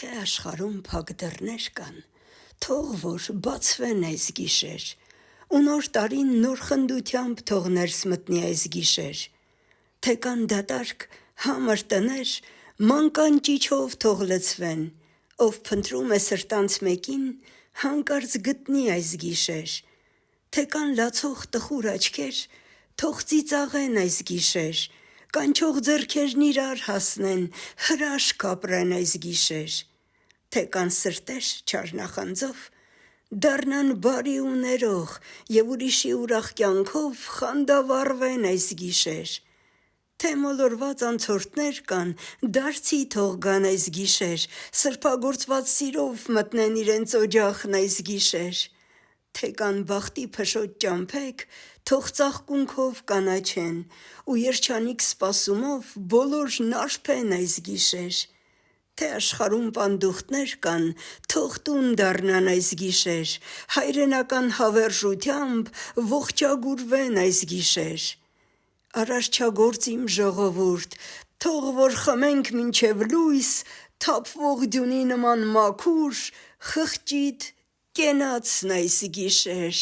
Թե աշխարհում փակ դռներ կան, թող որ բացվեն այս գիշեր, ու նոր տարին նոր խնդությամբ թող ներս մտնի այս գիշեր, թե կան դատարկ համր տներ, մանկան ճիչով թող լցվեն, ով փնտրում է սրտանց մեկին, հանկարծ գտնի այս գիշեր, թե կան լացող տխուր աչքեր, թող ծիծաղեն այս գիշեր, կանչող ձեռքերն իրար հասնեն, հրաշք ապրեն այս գիշեր, թե կան սրտեր չար նախանձով, դառնան բարի ու ներող և ուրիշի ուրախ կյանքով խանդավառվեն այս գիշեր, թե մոլորված անցորդներ կան, դարձի թող գան այս գիշեր, սրբագործված սիրով մտնեն իրենց օջախն այս գիշեր, թե կան բախտի փշոտ ճամփեկ, թող ծաղկունքով կանաչեն, ու երջանիկ սպասումով բոլորն արբեն այս գիշեր, թե աշխարհում պանդուխտներ կան, թող տուն դառնան այս գիշեր, հայրենական հավերժությամբ ողջագուրվեն այս գիշեր, արարչագործ իմ ժողովուրդ, թող որ խմենք մինչև լույս, թափվող ձյունի նման մաքուր, խղճիդ կենացն այս գիշեր: